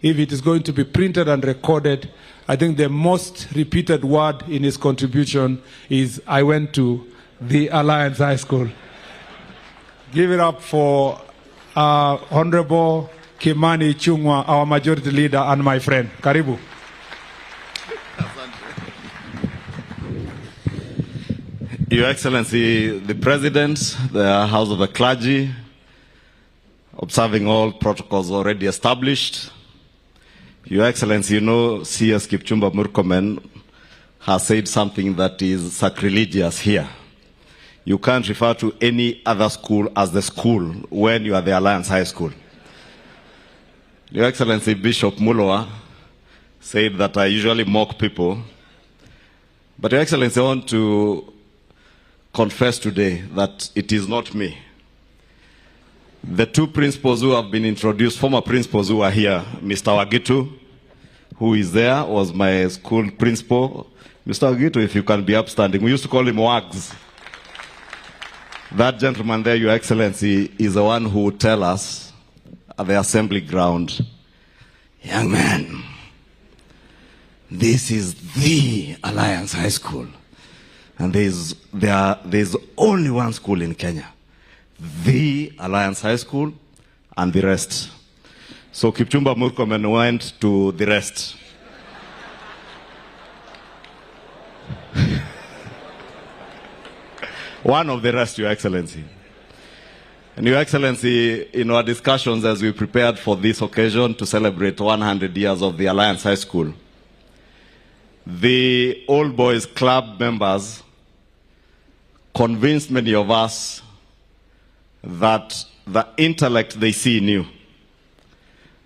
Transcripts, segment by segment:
if it is going to be printed and recorded, I think the most repeated word in his contribution is, I went to the Alliance High School. Give it up for Honorable kenyanYoutuber, our majority leader and my friend. Karibu. Your Excellency, the President, the House of the Clergy, observing all protocols already established. Your Excellency, you know, CS Kipchumba Murkomen has said something that is sacrilegious here. You can't refer to any other school as the school when you are the Alliance High School. Your Excellency, Bishop Muloa said that I usually mock people. But Your Excellency, I want to confess today that it is not me. The two principals who have been introduced, former principals who are here, Mr. Wagitu, who is there, was my school principal. Mr. Wagitu, if you can be upstanding, we used to call him Wags. That gentleman there, Your Excellency, is the one who would tell us at the assembly ground, young man, this is the Alliance High School. And there's only one school in Kenya, the Alliance High School, and the rest. So Kipchumba Murkomen went to the rest. One of the rest, Your Excellency. And Your Excellency, in our discussions as we prepared for this occasion to celebrate 100 years of the Alliance High School, the Old Boys Club members convinced many of us that the intellect they see in you,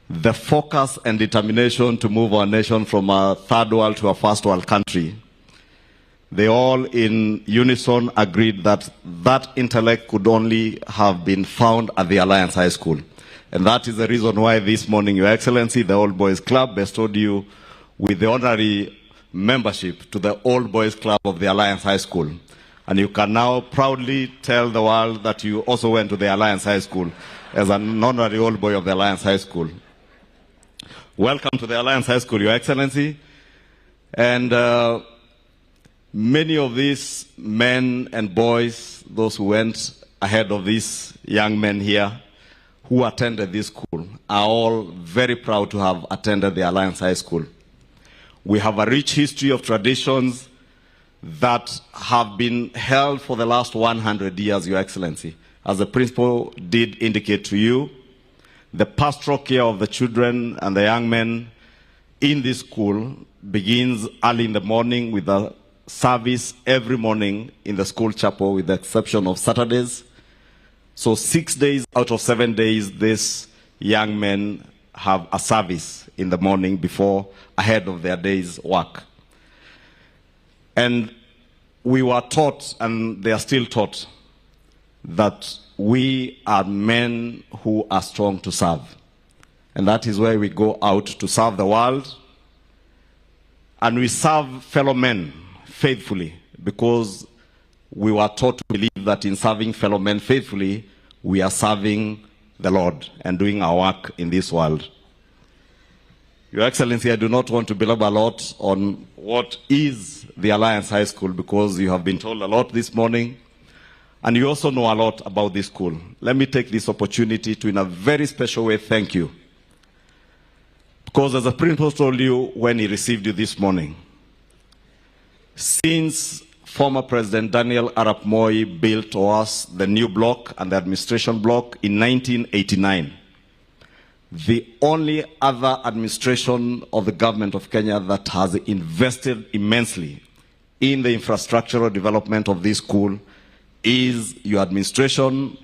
the focus and determination to move our nation from a third world to a first world country, they all in unison agreed that that intellect could only have been found at the Alliance High School. And that is the reason why this morning, Your Excellency, the Old Boys Club bestowed you with the honorary membership to the Old Boys Club of the Alliance High School. And you can now proudly tell the world that you also went to the Alliance High School as an honorary old boy of the Alliance High School. Welcome to the Alliance High School, Your Excellency. And many of these men and boys, those who went ahead of these young men here, who attended this school, are all very proud to have attended the Alliance High School. We have a rich history of traditions that have been held for the last 100 years, Your Excellency. As the principal did indicate to you, the pastoral care of the children and the young men in this school begins early in the morning with a service every morning in the school chapel, with the exception of Saturdays. So 6 days out of 7 days, these young men have a service in the morning before, ahead of their day's work. And we were taught, and they are still taught, that we are men who are strong to serve. And that is why we go out to serve the world. And we serve fellow men faithfully, because we were taught to believe that in serving fellow men faithfully, we are serving the Lord and doing our work in this world. Your Excellency, I do not want to belabor a lot on what is the Alliance High School, because you have been told a lot this morning, and you also know a lot about this school. Let me take this opportunity to, in a very special way, thank you. Because as the principal told you when he received you this morning, since former President Daniel Arap Moi built to us the new block and the administration block in 1989, the only other administration of the government of Kenya that has invested immensely in the infrastructural development of this school is your administration,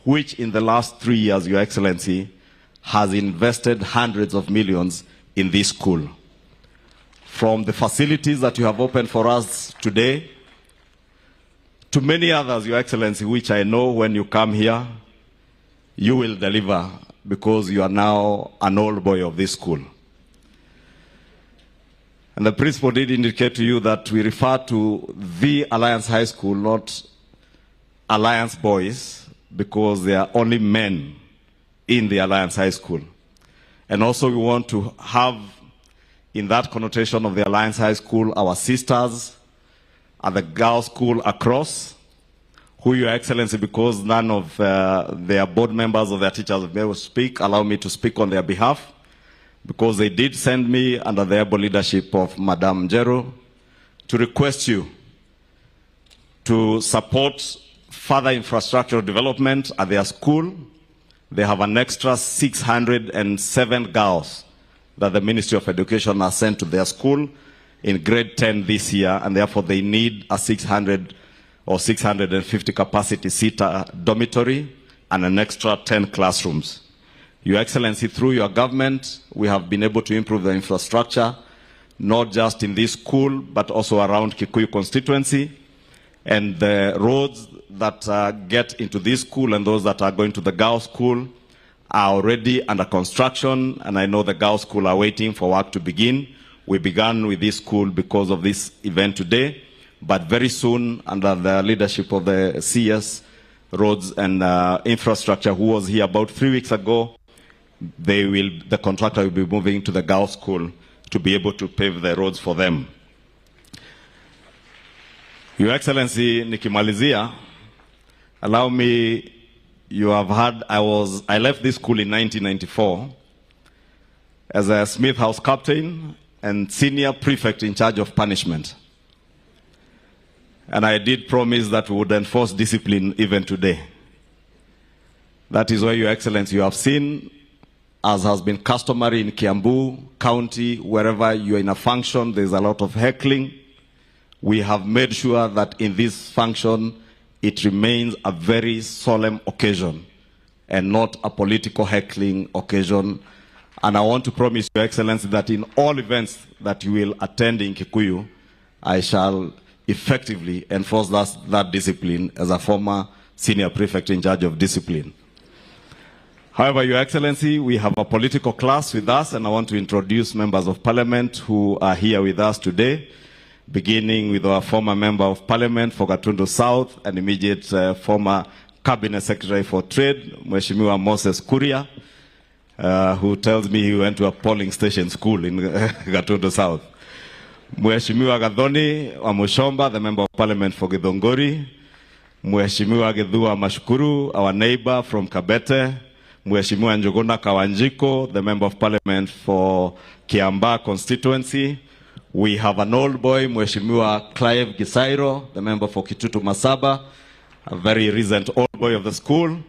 which in the last 3 years, Your Excellency, has invested hundreds of millions in this school. From the facilities that you have opened for us today, to many others, Your Excellency, which I know when you come here, you will deliver, because you are now an old boy of this school. And the principal did indicate to you that we refer to the Alliance High School, not Alliance boys, because there are only men in the Alliance High School. And also we want to have, in that connotation of the Alliance High School, our sisters at the girls' school across, who, Your Excellency, because none of their board members or their teachers will speak, allow me to speak on their behalf, because they did send me under the able leadership of Madam Jero to request you to support further infrastructural development at their school. They have an extra 607 girls that the Ministry of Education has sent to their school in grade 10 this year, and therefore they need a 600 or 650 capacity seater dormitory and an extra 10 classrooms. Your Excellency, through your government, we have been able to improve the infrastructure, not just in this school, but also around Kikuyu constituency. And the roads that get into this school and those that are going to the girls' school are already under construction, and I know the girls' school are waiting for work to begin. We began with this school because of this event today, but very soon, under the leadership of the CS Roads and Infrastructure, who was here about 3 weeks ago, the contractor will be moving to the girls' school to be able to pave the roads for them. Your Excellency, nikimalizia, allow me, you have heard, I left this school in 1994 as a Smith House captain and senior prefect in charge of punishment. And I did promise that we would enforce discipline even today. That is why, Your Excellency, you have seen, as has been customary in Kiambu County, wherever you are in a function, there's a lot of heckling. We have made sure that in this function, it remains a very solemn occasion and not a political heckling occasion. And I want to promise Your Excellency that in all events that you will attend in Kikuyu, I shall effectively enforce that discipline as a former senior prefect in charge of discipline. However, Your Excellency, we have a political class with us, and I want to introduce members of parliament who are here with us today, beginning with our former member of parliament for Gatundu South and immediate former cabinet secretary for trade, Mheshimiwa Moses Kuria, who tells me he went to a polling station school in Gatundu South. Mheshimiwa Gathoni Wamushomba, the member of parliament for Githongori. Mheshimiwa Githua Mashukuru, our neighbor from Kabete. Mheshimiwa Njuguna Kawanjiko, the member of parliament for Kiamba constituency. We have an old boy, Mheshimiwa Clive Gisairo, the member for Kitutu Masaba, a very recent old boy of the school.